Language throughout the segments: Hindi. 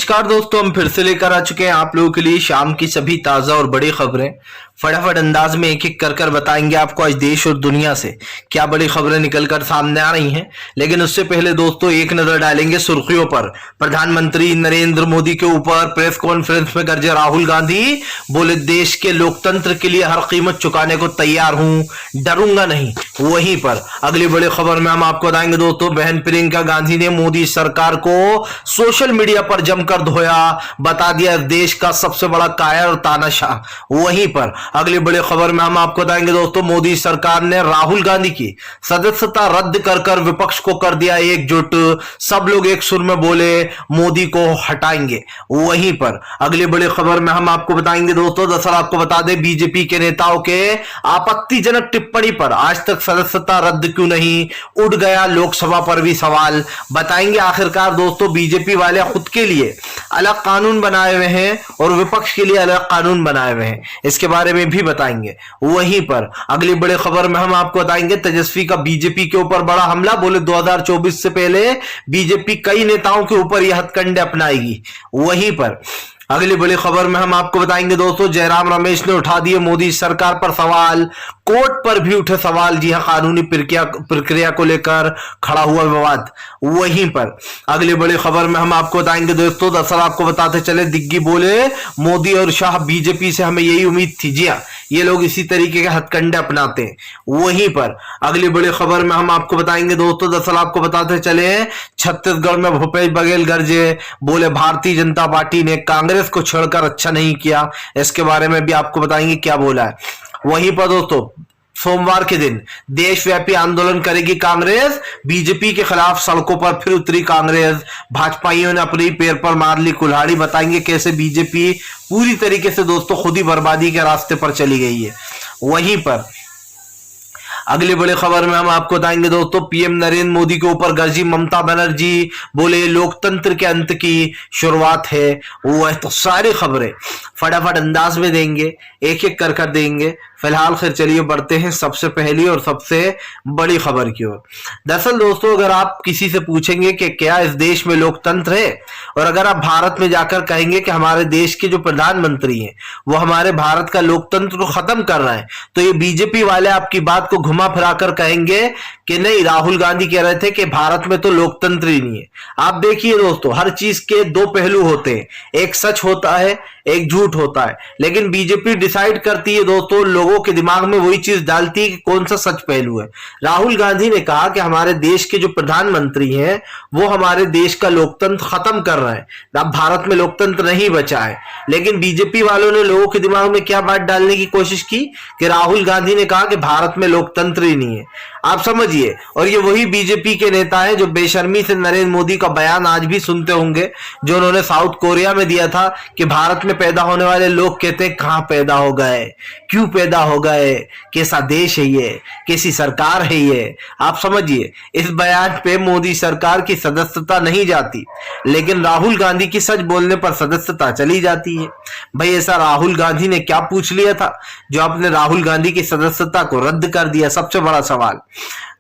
नमस्कार दोस्तों, हम फिर से लेकर आ चुके हैं आप लोगों के लिए शाम की सभी ताजा और बड़ी खबरें। फटाफट अंदाज में एक एक कर बताएंगे आपको आज देश और दुनिया से क्या बड़ी खबरें निकलकर सामने आ रही हैं। लेकिन उससे पहले दोस्तों एक नजर डालेंगे सुर्खियों पर। प्रधानमंत्री नरेंद्र मोदी के ऊपर प्रेस कॉन्फ्रेंस में गरजे राहुल गांधी, बोले देश के लोकतंत्र के लिए हर कीमत चुकाने को तैयार हूं, डरूंगा नहीं। वहीं पर अगली बड़ी खबर में हम आपको बताएंगे दोस्तों, बहन प्रियंका गांधी ने मोदी सरकार को सोशल मीडिया पर जमकर धोया, बता दिया देश का सबसे बड़ा कायर और तानाशाह। वहीं पर अगली बड़ी खबर में हम आपको बताएंगे दोस्तों, मोदी सरकार ने राहुल गांधी की सदस्यता रद्द कर विपक्ष को कर दिया एकजुट। सब लोग एक सुर में बोले मोदी को हटाएंगे। वहीं पर अगली बड़ी खबर में हम आपको बताएंगे दोस्तों, दरअसल आपको बता दें बीजेपी के नेताओं के आपत्तिजनक टिप्पणी पर आज तक सदस्यता रद्द क्यों नहीं, उठ गया लोकसभा पर भी सवाल। बताएंगे आखिरकार दोस्तों बीजेपी वाले खुद के लिए अलग कानून बनाए हुए हैं और विपक्ष के लिए अलग कानून बनाए हुए हैं, इसके बारे में भी बताएंगे। वहीं पर अगली बड़ी खबर में हम आपको बताएंगे तेजस्वी का बीजेपी के ऊपर बड़ा हमला, बोले 2024 से पहले बीजेपी कई नेताओं के ऊपर यह हथकंडे अपनाएगी। वहीं पर अगली बड़ी खबर में हम आपको बताएंगे दोस्तों, जयराम रमेश ने उठा दिए मोदी सरकार पर सवाल, कोर्ट पर भी उठे सवाल। जी हां, कानूनी प्रक्रिया को लेकर खड़ा हुआ विवाद। वहीं पर अगली बड़ी खबर में हम आपको बताएंगे दोस्तों, दरअसल आपको बताते चले दिग्गी बोले मोदी और शाह बीजेपी से हमें यही उम्मीद थी। जी हां, ये लोग इसी तरीके के हथकंडे अपनाते हैं। वहीं पर अगली बड़ी खबर में हम आपको बताएंगे दोस्तों, दरअसल आपको बताते चले छत्तीसगढ़ में भूपेश बघेल गरजे, बोले भारतीय जनता पार्टी ने कांग्रेस को छोड़कर अच्छा नहीं किया। इसके बारे में भी आपको बताएंगे क्या बोला है। वहीं पर दोस्तों सोमवार के दिन देशव्यापी आंदोलन करेगी कांग्रेस, बीजेपी के खिलाफ सड़कों पर फिर उतरी कांग्रेस, भाजपाइयों ने अपने पैर पर मार ली कुल्हाड़ी। बताएंगे कैसे बीजेपी पूरी तरीके से दोस्तों खुद ही बर्बादी के रास्ते पर चली गई है। वहीं पर अगली बड़ी खबर में हम आपको बताएंगे दोस्तों, पीएम नरेंद्र मोदी के ऊपर गरजी ममता बनर्जी, बोले लोकतंत्र के अंत की शुरुआत है। वो है तो सारी खबरें फटाफट अंदाज में देंगे, एक एक कर देंगे। फिलहाल खैर चलिए बढ़ते हैं सबसे पहली और सबसे बड़ी खबर की ओर। दरअसल दोस्तों अगर आप किसी से पूछेंगे कि क्या इस देश में लोकतंत्र है, और अगर आप भारत में जाकर कहेंगे कि हमारे देश के जो प्रधानमंत्री हैं वो हमारे भारत का लोकतंत्र को खत्म कर रहे हैं, तो ये बीजेपी वाले आपकी बात को घुमा फिराकर कहेंगे कि नहीं, राहुल गांधी कह रहे थे कि भारत में तो लोकतंत्र ही नहीं है। आप देखिए दोस्तों, हर चीज के दो पहलू होते हैं, एक सच होता है एक झूठ होता है, लेकिन बीजेपी डिसाइड करती है दोस्तों, लोगों के दिमाग में वही चीज डालती है कि कौन सा सच पहलू है। राहुल गांधी ने कहा कि हमारे देश के जो प्रधानमंत्री हैं वो हमारे देश का लोकतंत्र खत्म कर रहे हैं, अब भारत में लोकतंत्र नहीं बचा है। लेकिन बीजेपी वालों ने लोगों के दिमाग में क्या बात डालने की कोशिश की कि राहुल गांधी ने कहा कि भारत में लोकतंत्र ही नहीं है। आप समझिए, और ये वही बीजेपी के नेता है जो बेशर्मी से नरेंद्र मोदी का बयान आज भी सुनते होंगे जो उन्होंने साउथ कोरिया में दिया था कि भारत में पैदा होने वाले लोग कहते हैं कहां पैदा हो गए, क्यों पैदा हो गए, कैसा देश है ये, कैसी सरकार है ये। आप समझिए, इस बयान पे मोदी सरकार की सदस्यता नहीं जाती, लेकिन राहुल गांधी की सच बोलने पर सदस्यता चली जाती है। भाई ऐसा राहुल गांधी ने क्या पूछ लिया था जो आपने राहुल गांधी की सदस्यता को रद्द कर दिया, सबसे बड़ा सवाल।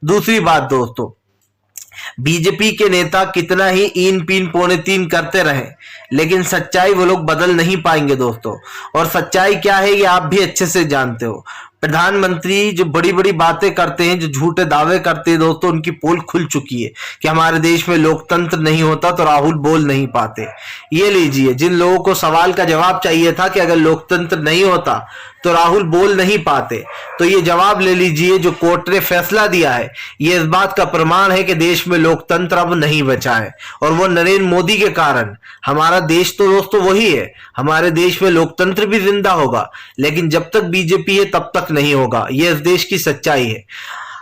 दूसरी बात दोस्तों, बीजेपी के नेता कितना ही इन पीन पौने तीन करते रहे, लेकिन सच्चाई वो लोग बदल नहीं पाएंगे दोस्तों। और सच्चाई क्या है ये आप भी अच्छे से जानते हो। प्रधानमंत्री जो बड़ी बड़ी बातें करते हैं, जो झूठे दावे करते हैं दोस्तों, उनकी पोल खुल चुकी है कि हमारे देश में लोकतंत्र नहीं होता तो राहुल बोल नहीं पाते। ये लीजिए, जिन लोगों को सवाल का जवाब चाहिए था कि अगर लोकतंत्र नहीं होता तो राहुल बोल नहीं पाते, तो ये जवाब ले लीजिए। जो कोर्ट ने फैसला दिया है ये इस बात का प्रमाण है कि देश में लोकतंत्र अब नहीं बचा है, और वो नरेंद्र मोदी के कारण। हमारा देश तो दोस्तों वही है, हमारे देश में लोकतंत्र भी जिंदा होगा, लेकिन जब तक बीजेपी है तब तक नहीं होगा। ये इस देश की सच्चाई है।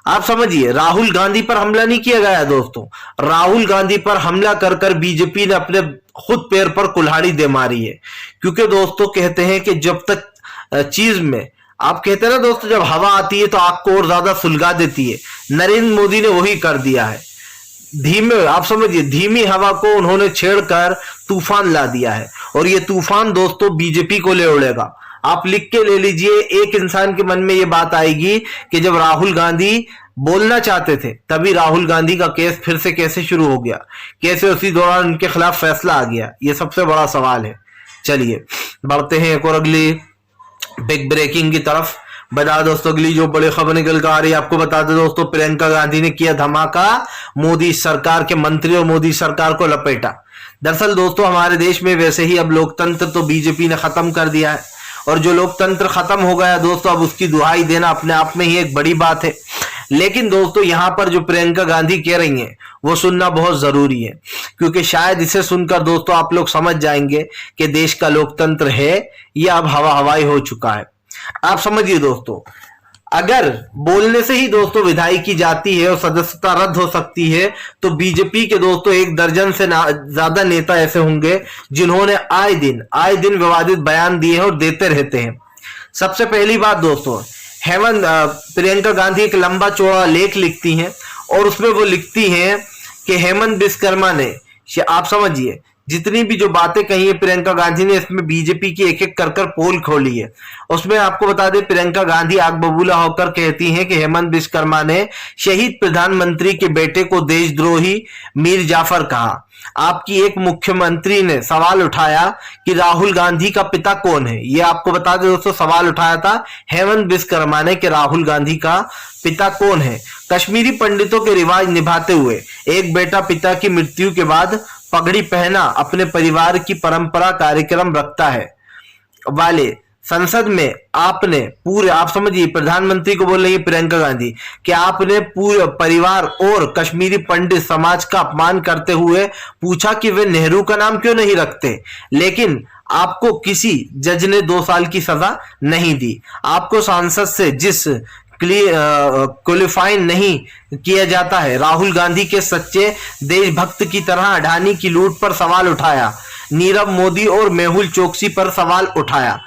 आप समझिए, राहुल गांधी पर हमला नहीं किया गया दोस्तों, राहुल गांधी पर हमला कर बीजेपी ने अपने खुद पैर पर कुल्हाड़ी दे मारी है। क्योंकि दोस्तों कहते हैं कि जब तक चीज में, आप कहते हैं ना दोस्तों, जब हवा आती है तो आग को और ज्यादा सुलगा देती है, नरेंद्र मोदी ने वही कर दिया है। धीमे, आप समझिए, धीमी हवा को उन्होंने छेड़कर तूफान ला दिया है, और ये तूफान दोस्तों बीजेपी को ले उड़ेगा। आप लिख के ले लीजिए, एक इंसान के मन में ये बात आएगी कि जब राहुल गांधी बोलना चाहते थे, तभी राहुल गांधी का केस फिर से कैसे शुरू हो गया, कैसे उसी दौरान उनके खिलाफ फैसला आ गया, ये सबसे बड़ा सवाल है। चलिए बढ़ते हैं एक और अगली बिग ब्रेकिंग की तरफ। बता दोस्तों अगली जो बड़ी खबर निकल कर आ रही है, आपको बता दो दोस्तों, प्रियंका गांधी ने किया धमाका, मोदी सरकार के मंत्री और मोदी सरकार को लपेटा। दरअसल दोस्तों हमारे देश में वैसे ही अब लोकतंत्र तो बीजेपी ने खत्म कर दिया है, और जो लोकतंत्र खत्म हो गया दोस्तों, अब उसकी दुहाई देना अपने आप में ही एक बड़ी बात है। लेकिन दोस्तों यहां पर जो प्रियंका गांधी कह रही हैं वो सुनना बहुत जरूरी है, क्योंकि शायद इसे सुनकर दोस्तों आप लोग समझ जाएंगे कि देश का लोकतंत्र है या अब हवा हवाई हो चुका है। आप समझिए दोस्तों, अगर बोलने से ही दोस्तों विधायी की जाती है और सदस्यता रद्द हो सकती है, तो बीजेपी के दोस्तों 1 दर्जन से ज्यादा नेता ऐसे होंगे जिन्होंने आए दिन विवादित बयान दिए हैं और देते रहते हैं। सबसे पहली बात दोस्तों, प्रियंका गांधी एक लंबा चौड़ा लेख लिखती हैं और उसमें वो लिखती हैं कि हेमंत विश्वकर्मा ने, आप समझिए जितनी भी जो बातें कही है प्रियंका गांधी ने, इसमें बीजेपी की एक एक कर पोल खोली है। उसमें आपको बता दें, प्रियंका गांधी आग बबूला होकर कहती हैं कि हेमंत विश्वकर्मा ने शहीद प्रधानमंत्री के बेटे को देशद्रोही मीर जाफर कहा। आपकी एक मुख्यमंत्री ने सवाल उठाया कि राहुल गांधी का पिता कौन है। ये आपको बता दें दोस्तों, सवाल उठाया था हेमंत विश्वकर्मा ने कि राहुल गांधी का पिता कौन है। कश्मीरी पंडितों के रिवाज निभाते हुए एक बेटा पिता की मृत्यु के बाद पगड़ी पहना अपने परिवार की परंपरा कार्यक्रम रखता है वाले संसद में आपने पूरे, आप समझिए प्रधानमंत्री को बोल रही है प्रियंका गांधी कि आपने पूरे परिवार और कश्मीरी पंडित समाज का अपमान करते हुए पूछा कि वे नेहरू का नाम क्यों नहीं रखते, लेकिन आपको किसी जज ने 2 साल की सजा नहीं दी। आपको सांसद से जिस क्वालिफाई नहीं किया जाता है, राहुल गांधी के सच्चे देशभक्त की तरह अडानी की लूट पर सवाल उठाया, नीरव मोदी और मेहुल चोकसी पर सवाल उठाया।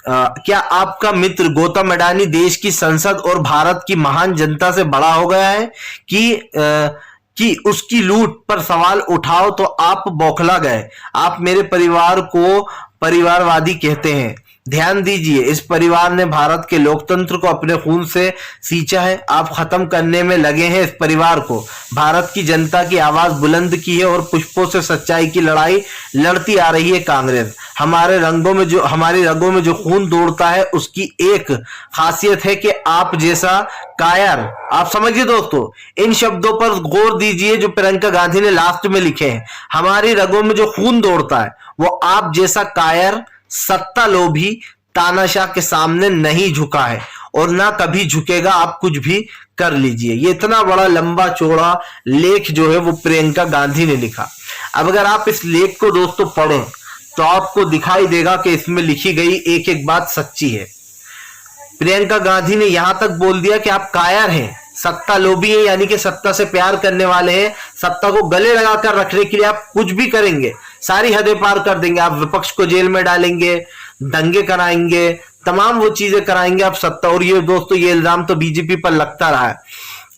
क्या आपका मित्र गौतम अडानी देश की संसद और भारत की महान जनता से बड़ा हो गया है कि उसकी लूट पर सवाल उठाओ तो आप बौखला गए। आप मेरे परिवार को परिवारवादी कहते हैं। ध्यान दीजिए, इस परिवार ने भारत के लोकतंत्र को अपने खून से सींचा है। आप खत्म करने में लगे हैं इस परिवार को। भारत की जनता की आवाज बुलंद की है और पुष्पों से सच्चाई की लड़ाई लड़ती आ रही है कांग्रेस। हमारी रगों में जो खून दौड़ता है उसकी एक खासियत है कि आप जैसा कायर, आप समझिए दोस्तों, इन शब्दों पर गौर दीजिए जो प्रियंका गांधी ने लास्ट में लिखे हैं। हमारी रगों में जो खून दौड़ता है वो आप जैसा कायर, सत्ता लोभी, तानाशाह के सामने नहीं झुका है और ना कभी झुकेगा। आप कुछ भी कर लीजिए। ये इतना बड़ा लंबा चौड़ा लेख जो है वो प्रियंका गांधी ने लिखा। अब अगर आप इस लेख को दोस्तों पढ़ें तो आपको दिखाई देगा कि इसमें लिखी गई एक एक बात सच्ची है। प्रियंका गांधी ने यहां तक बोल दिया कि आप कायर हैं, सत्ता लोभी है, यानी कि सत्ता से प्यार करने वाले हैं। सत्ता को गले लगाकर रखने के लिए आप कुछ भी करेंगे, सारी हदें पार कर देंगे। आप विपक्ष को जेल में डालेंगे, दंगे कराएंगे, तमाम वो चीजें कराएंगे आप सत्ता। और ये दोस्तों ये इल्जाम तो बीजेपी पर लगता रहा है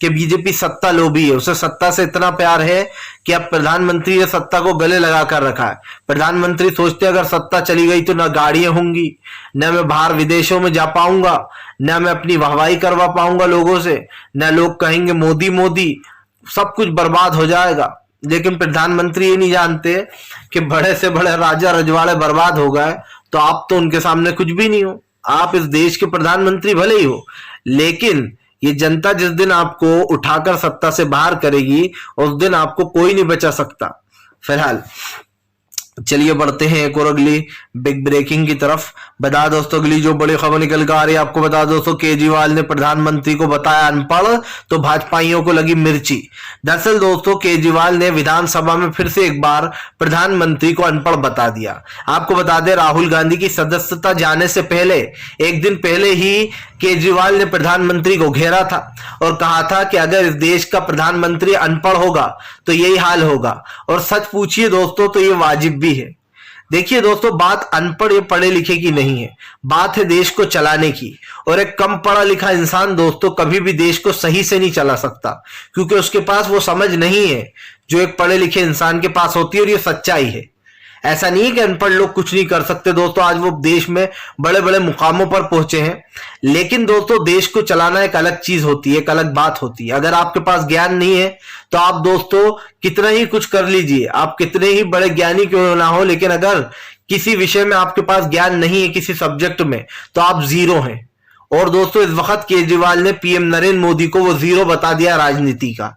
कि बीजेपी सत्ता लोभी है, उसे सत्ता से इतना प्यार है कि अब प्रधानमंत्री ने सत्ता को गले लगाकर रखा है। प्रधानमंत्री सोचते अगर सत्ता चली गई तो ना गाड़ियां होंगी, न मैं बाहर विदेशों में जा पाऊंगा, न मैं अपनी वाहवाही करवा पाऊंगा लोगों से, न लोग कहेंगे मोदी मोदी, सब कुछ बर्बाद हो जाएगा। लेकिन प्रधानमंत्री ये नहीं जानते कि बड़े से बड़े राजा रजवाड़े बर्बाद हो गए तो आप तो उनके सामने कुछ भी नहीं हो। आप इस देश के प्रधानमंत्री भले ही हो, लेकिन ये जनता जिस दिन आपको उठाकर सत्ता से बाहर करेगी उस दिन आपको कोई नहीं बचा सकता। फिलहाल चलिए बढ़ते हैं एक और अगली बिग ब्रेकिंग की तरफ। बता दोस्तों अगली जो बड़ी खबर निकल कर आ रही है, आपको बता दोस्तों केजरीवाल ने प्रधानमंत्री को बताया अनपढ़ तो भाजपाइयों को लगी मिर्ची। दरअसल दोस्तों केजरीवाल ने विधानसभा में फिर से एक बार प्रधानमंत्री को अनपढ़ बता दिया। आपको बता दें राहुल गांधी की सदस्यता जाने से पहले एक दिन पहले ही केजरीवाल ने प्रधानमंत्री को घेरा था और कहा था कि अगर इस देश का प्रधानमंत्री अनपढ़ होगा तो यही हाल होगा। और सच पूछिए दोस्तों तो ये वाजिब भी है। देखिए दोस्तों, बात अनपढ़ या पढ़े लिखे की नहीं है, बात है देश को चलाने की। और एक कम पढ़ा लिखा इंसान दोस्तों कभी भी देश को सही से नहीं चला सकता, क्योंकि उसके पास वो समझ नहीं है जो एक पढ़े लिखे इंसान के पास होती है, और ये सच्चाई है। ऐसा नहीं है कि अनपढ़ लोग कुछ नहीं कर सकते दोस्तों, आज वो देश में बड़े बड़े मुकामों पर पहुंचे हैं। लेकिन दोस्तों देश को चलाना एक अलग चीज होती है, एक अलग बात होती है। अगर आपके पास ज्ञान नहीं है तो आप दोस्तों कितना ही कुछ कर लीजिए, आप कितने ही बड़े ज्ञानी क्यों ना हो, लेकिन अगर किसी विषय में आपके पास ज्ञान नहीं है, किसी सब्जेक्ट में, तो आप जीरो हैं। और दोस्तों इस वक्त केजरीवाल ने पीएम नरेंद्र मोदी को वो जीरो बता दिया राजनीति का।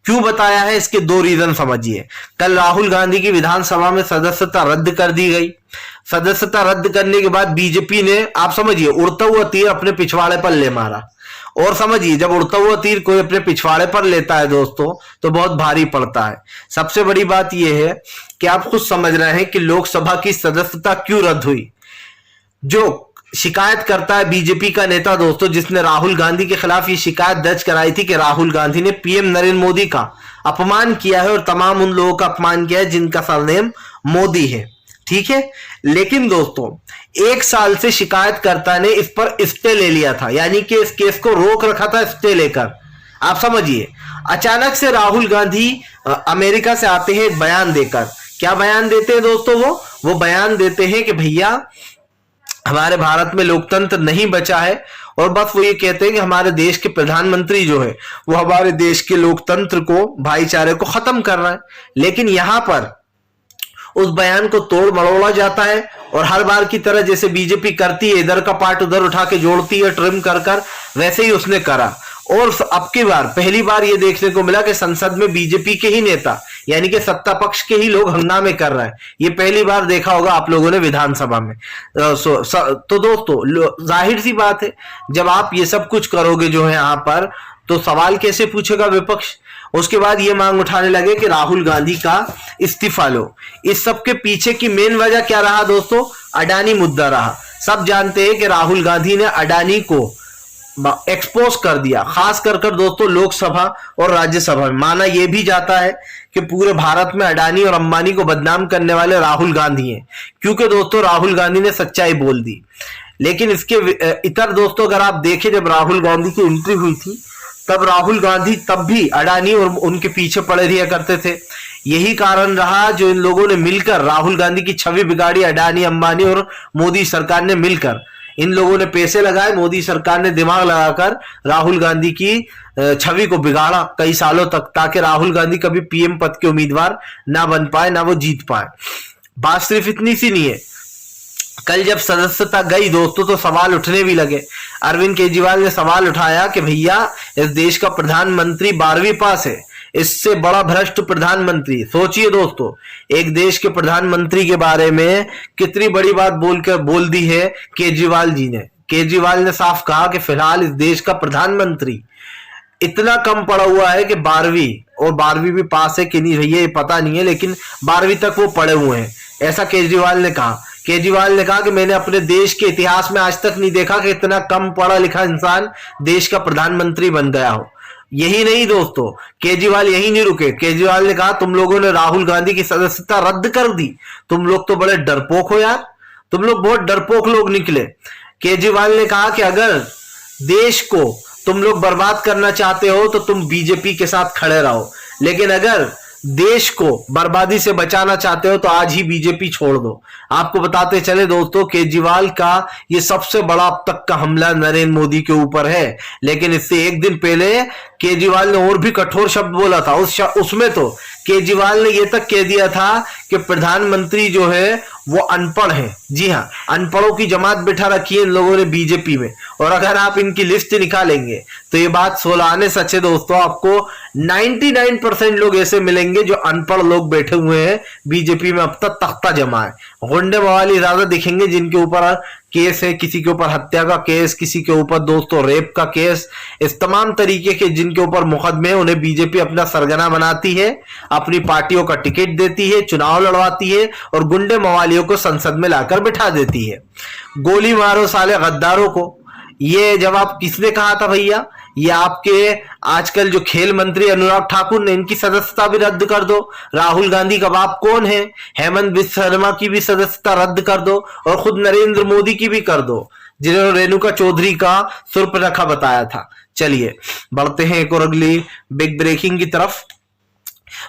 क्यों बताया है, इसके दो रीजन समझिए। कल राहुल गांधी की विधानसभा में सदस्यता रद्द कर दी गई। सदस्यता रद्द करने के बाद बीजेपी ने, आप समझिए, उड़ता हुआ तीर अपने पिछवाड़े पर ले मारा। और समझिए जब उड़ता हुआ तीर कोई अपने पिछवाड़े पर लेता है दोस्तों तो बहुत भारी पड़ता है। सबसे बड़ी बात यह है कि आप खुद समझ रहे हैं कि लोकसभा की सदस्यता क्यों रद्द हुई। जो शिकायत करता है बीजेपी का नेता दोस्तों, जिसने राहुल गांधी के खिलाफ ये शिकायत दर्ज कराई थी कि राहुल गांधी ने पीएम नरेंद्र मोदी का अपमान किया है और तमाम उन लोगों का अपमान किया है जिनका सरनेम मोदी है, ठीक है। लेकिन दोस्तों 1 साल से शिकायतकर्ता ने इस पर स्टे ले लिया था, यानी कि इस केस को रोक रखा था स्टे लेकर। आप समझिए अचानक से राहुल गांधी अमेरिका से आते हैं एक बयान देकर। क्या बयान देते हैं दोस्तों? वो बयान देते हैं कि भैया हमारे भारत में लोकतंत्र नहीं बचा है, और बस वो ये कहते हैं कि हमारे देश के प्रधानमंत्री जो है वो हमारे देश के लोकतंत्र को, भाईचारे को खत्म कर रहा है। लेकिन यहां पर उस बयान को तोड़ मरोड़ा जाता है और हर बार की तरह जैसे बीजेपी करती है, इधर का पार्ट उधर उठा के जोड़ती है ट्रिम कर, वैसे ही उसने करा। और अब की बार पहली बार यह देखने को मिला कि संसद में बीजेपी के ही नेता, यानी कि सत्ता पक्ष के ही लोग हंगामे कर रहे हैं। ये पहली बार देखा होगा आप लोगों ने विधानसभा में। तो दोस्तों जाहिर सी बात है, जब आप ये सब कुछ करोगे जो है यहाँ पर, तो सवाल कैसे पूछेगा विपक्ष। उसके बाद ये मांग उठाने लगे कि राहुल गांधी का इस्तीफा लो। इस सब के पीछे की मेन वजह क्या रहा दोस्तों? अडानी मुद्दा रहा। सब जानते हैं कि राहुल गांधी ने अडानी को एक्सपोज कर दिया, खास कर दोस्तों लोकसभा और राज्यसभा में। माना यह भी जाता है कि पूरे भारत में अडानी और अंबानी को बदनाम करने वाले राहुल गांधी हैं, क्योंकि दोस्तों राहुल गांधी ने सच्चाई बोल दी। लेकिन इसके इतर दोस्तों अगर आप देखें, जब राहुल गांधी की एंट्री हुई थी तब राहुल गांधी तब भी अडानी और उनके पीछे पड़े रहा करते थे। यही कारण रहा जो इन लोगों ने मिलकर राहुल गांधी की छवि बिगाड़ी। अडानी, अंबानी और मोदी सरकार ने मिलकर, इन लोगों ने पैसे लगाए, मोदी सरकार ने दिमाग लगाकर राहुल गांधी की छवि को बिगाड़ा कई सालों तक, ताकि राहुल गांधी कभी पीएम पद के उम्मीदवार ना बन पाए, ना वो जीत पाए। बात सिर्फ इतनी सी नहीं है, कल जब सदस्यता गई दोस्तों तो सवाल उठने भी लगे। अरविंद केजरीवाल ने सवाल उठाया कि भैया इस देश का प्रधानमंत्री 12वीं पास है, इससे बड़ा भ्रष्ट प्रधानमंत्री। सोचिए दोस्तों, एक देश के प्रधानमंत्री के बारे में कितनी बड़ी बात बोल दी है केजरीवाल जी ने। केजरीवाल ने साफ कहा कि फिलहाल इस देश का प्रधानमंत्री इतना कम पड़ा हुआ है कि 12वीं, और 12वीं भी पास है कि नहीं भैया ये पता नहीं है, लेकिन 12वीं तक वो पढ़े हुए हैं, ऐसा केजरीवाल ने कहा। केजरीवाल ने कहा कि मैंने अपने देश के इतिहास में आज तक नहीं देखा कि इतना कम पढ़ा लिखा इंसान देश का प्रधानमंत्री बन गया हो। यही नहीं दोस्तों, केजरीवाल यही नहीं रुके। केजरीवाल ने कहा तुम लोगों ने राहुल गांधी की सदस्यता रद्द कर दी, तुम लोग तो बड़े डरपोक हो यार, तुम लोग बहुत डरपोक लोग निकले। केजरीवाल ने कहा कि अगर देश को तुम लोग बर्बाद करना चाहते हो तो तुम बीजेपी के साथ खड़े रहो, लेकिन अगर देश को बर्बादी से बचाना चाहते हो तो आज ही बीजेपी छोड़ दो। आपको बताते चले दोस्तों, केजरीवाल का ये सबसे बड़ा अब तक का हमला नरेंद्र मोदी के ऊपर है। लेकिन इससे एक दिन पहले केजरीवाल ने और भी कठोर शब्द बोला था। उसमें तो केजरीवाल ने यह तक कह दिया था कि प्रधानमंत्री जो है वो अनपढ़ है। जी हाँ, अनपढ़ों की जमात बिठा रखी है इन लोगों ने बीजेपी में, और अगर आप इनकी लिस्ट निकालेंगे तो ये बात 16 आने सच है दोस्तों। आपको 99% लोग ऐसे मिलेंगे जो अनपढ़ लोग बैठे हुए हैं बीजेपी में, अब तक तख्ता जमा है। गुंडे मवाली ज्यादा दिखेंगे जिनके ऊपर केस है, किसी के ऊपर हत्या का केस, किसी के ऊपर दोस्तों रेप का केस, इस तमाम तरीके के जिनके ऊपर मुकदमे हैं, उन्हें बीजेपी अपना सरगना बनाती है, अपनी पार्टियों का टिकट देती है, चुनाव लड़वाती है और गुंडे मवालियों को संसद में लाकर बिठा देती है। गोली मारो साले गद्दारों को, ये जवाब किसने कहा था भैया? ये आपके आजकल जो खेल मंत्री अनुराग ठाकुर ने, इनकी सदस्यता भी रद्द कर दो। राहुल गांधी का बाप कौन है? हेमंत बिस्वा शर्मा की भी सदस्यता रद्द कर दो, और खुद नरेंद्र मोदी की भी कर दो, जिन्होंने रेणुका चौधरी का सुर्पनखा बताया था। चलिए बढ़ते हैं एक और अगली बिग ब्रेकिंग की तरफ।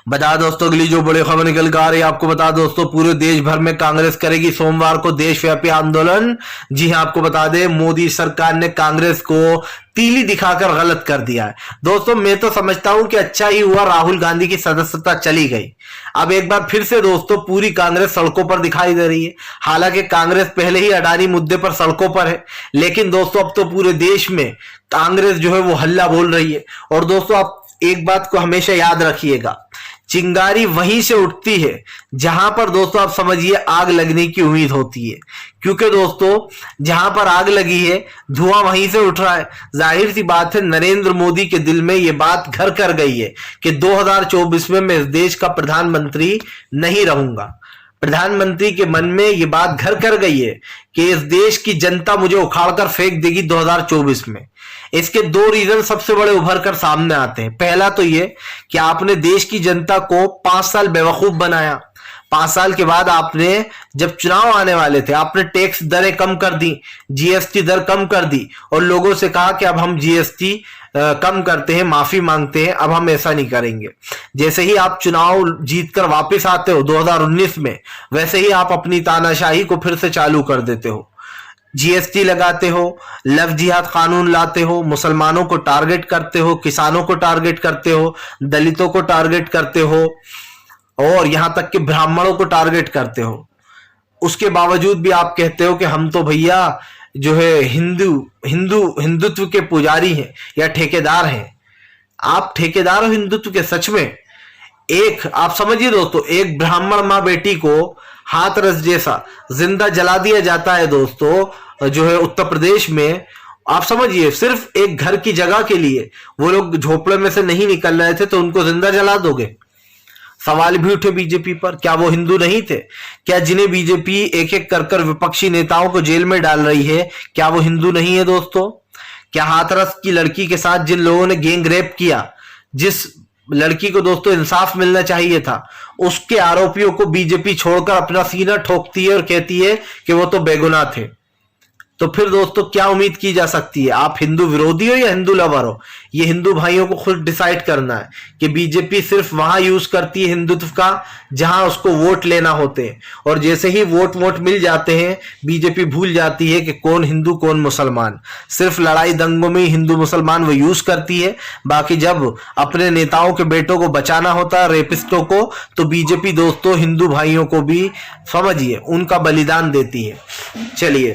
बता दोस्तों अगली जो बड़ी खबर निकल कर आ रही है, आपको बता दोस्तों पूरे देश भर में कांग्रेस करेगी सोमवार को देशव्यापी आंदोलन। जी हां, आपको बता दें मोदी सरकार ने कांग्रेस को तीली दिखाकर गलत कर दिया है। दोस्तों मैं तो समझता हूं कि अच्छा ही हुआ राहुल गांधी की सदस्यता चली गई। अब एक बार फिर से दोस्तों पूरी कांग्रेस सड़कों पर दिखाई दे रही है। हालांकि कांग्रेस पहले ही अडानी मुद्दे पर सड़कों पर है, लेकिन दोस्तों अब तो पूरे देश में कांग्रेस जो है वो हल्ला बोल रही है। और दोस्तों आप एक बात को हमेशा याद रखिएगा, चिंगारी वहीं से उठती है जहां पर दोस्तों आप समझिए आग लगने की उम्मीद होती है। क्योंकि दोस्तों जहां पर आग लगी है धुआं वहीं से उठ रहा है। जाहिर सी बात है नरेंद्र मोदी के दिल में यह बात घर कर गई है कि 2024 में मैं इस देश का प्रधानमंत्री नहीं रहूंगा। प्रधानमंत्री के मन में यह बात घर कर गई है कि इस देश की जनता मुझे उखाड़कर फेंक देगी 2024 में। इसके दो रीजन सबसे बड़े उभर कर सामने आते हैं। पहला तो यह कि आपने देश की जनता को 5 साल बेवकूफ बनाया। 5 साल के बाद आपने जब चुनाव आने वाले थे आपने टैक्स दरें कम कर दी, जीएसटी दर कम कर दी और लोगों से कहा कि अब हम जीएसटी कम करते हैं, माफी मांगते हैं, अब हम ऐसा नहीं करेंगे। जैसे ही आप चुनाव जीतकर वापस आते हो 2019 में, वैसे ही आप अपनी तानाशाही को फिर से चालू कर देते हो। जीएसटी लगाते हो, लव जिहाद कानून लाते हो, मुसलमानों को टारगेट करते हो, किसानों को टारगेट करते हो, दलितों को टारगेट करते हो और यहां तक कि ब्राह्मणों को टारगेट करते हो। उसके बावजूद भी आप कहते हो कि हम तो भैया जो है हिंदुत्व के पुजारी हैं या ठेकेदार हैं। आप ठेकेदार हो हिंदुत्व के सच में। एक आप समझिए दोस्तों, एक ब्राह्मण मां बेटी को हाथरस जैसा जिंदा जला दिया जाता है दोस्तों जो है उत्तर प्रदेश में। आप समझिए सिर्फ एक घर की जगह के लिए वो लोग झोपड़े में से नहीं निकल रहे थे तो उनको जिंदा जला दोगे। सवाल भी उठे बीजेपी पर, क्या वो हिंदू नहीं थे? क्या जिन्हें बीजेपी एक एक कर विपक्षी नेताओं को जेल में डाल रही है क्या वो हिंदू नहीं है दोस्तों? क्या हाथरस की लड़की के साथ जिन लोगों ने गैंग रेप किया, जिस लड़की को दोस्तों इंसाफ मिलना चाहिए था, उसके आरोपियों को बीजेपी छोड़कर अपना सीना ठोकती है और कहती है कि वो तो बेगुनाह थे। तो फिर दोस्तों क्या उम्मीद की जा सकती है? आप हिंदू विरोधी हो या हिंदू लवर हो? ये हिंदू भाइयों को खुद डिसाइड करना है कि बीजेपी सिर्फ वहां यूज करती है हिंदुत्व का जहां उसको वोट लेना होते हैं, और जैसे ही वोट मिल जाते हैं बीजेपी भूल जाती है कि कौन हिंदू कौन मुसलमान। सिर्फ लड़ाई दंगों में हिंदू मुसलमान वो यूज करती है, बाकी जब अपने नेताओं के बेटों को बचाना होता है रेपिस्टों को, तो बीजेपी दोस्तों हिंदू भाइयों को भी समझिए उनका बलिदान देती है। चलिए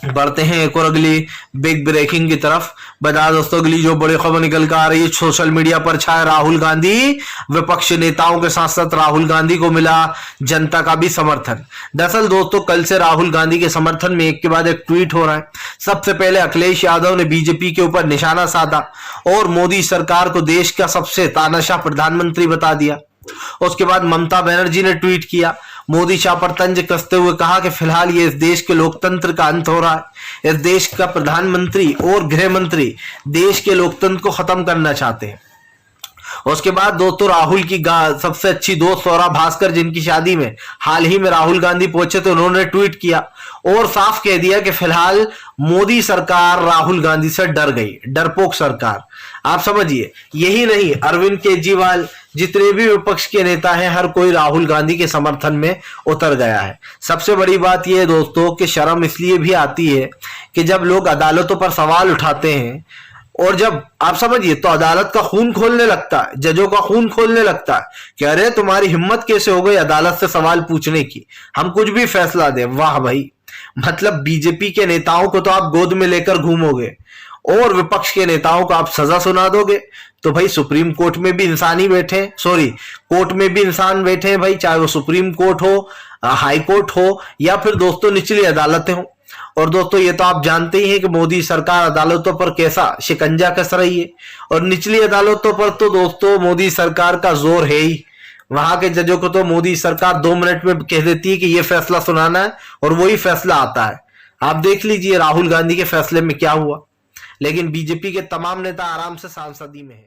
बढ़ते हैं एक और अगली बिग ब्रेकिंग की तरफ। बता दोस्तों अगली जो बड़ी खबर निकल कर आ रही है, सोशल मीडिया पर छाया राहुल गांधी। विपक्ष नेताओं के साथ साथ राहुल गांधी को मिला जनता का भी समर्थन। दरअसल दोस्तों कल से राहुल गांधी के समर्थन में एक के बाद एक ट्वीट हो रहा है। सबसे पहले अखिलेश यादव ने बीजेपी के ऊपर निशाना साधा और मोदी सरकार को देश का सबसे तानाशाह प्रधानमंत्री बता दिया। उसके बाद ममता बनर्जी ने ट्वीट किया, मोदी शाह पर तंज कसते हुए कहा कि फिलहाल ये इस देश के लोकतंत्र का अंत हो रहा है। इस देश का प्रधानमंत्री और गृह मंत्री देश के लोकतंत्र को खत्म करना चाहते हैं। उसके बाद दोस्तों राहुल की सबसे अच्छी दोस्त सौरा भास्कर जिनकी शादी में हाल ही में राहुल गांधी पहुंचे तो उन्होंने ट्वीट किया और साफ कह दिया कि फिलहाल मोदी सरकार राहुल गांधी से डर गई, डरपोक सरकार। आप समझिए यही नहीं, अरविंद केजरीवाल जितने भी विपक्ष के नेता हैं हर कोई राहुल गांधी के समर्थन में उतर गया है। सबसे बड़ी बात यह है दोस्तों कि शर्म इसलिए भी आती है कि जब लोग अदालतों पर सवाल उठाते हैं और जब आप समझिए तो अदालत का खून खोलने लगता है, जजों का खून खोलने लगता है कि अरे तुम्हारी हिम्मत कैसे हो गई अदालत से सवाल पूछने की, हम कुछ भी फैसला दें। वाह भाई, मतलब बीजेपी के नेताओं को तो आप गोद में लेकर घूमोगे और विपक्ष के नेताओं को आप सजा सुना दोगे। तो भाई सुप्रीम कोर्ट में भी इंसान ही बैठे, कोर्ट में भी इंसान बैठे हैं भाई, चाहे वो सुप्रीम कोर्ट हो, हाई कोर्ट हो या फिर दोस्तों निचली अदालतें हो। और दोस्तों ये तो आप जानते ही हैं कि मोदी सरकार अदालतों पर कैसा शिकंजा कस रही है, और निचली अदालतों पर तो दोस्तों मोदी सरकार का जोर है ही। वहां के जजों को तो मोदी सरकार 2 मिनट में कह देती है कि ये फैसला सुनाना है और वही फैसला आता है। आप देख लीजिए राहुल गांधी के फैसले में क्या हुआ। लेकिन बीजेपी के तमाम नेता आराम से सांसदी में है।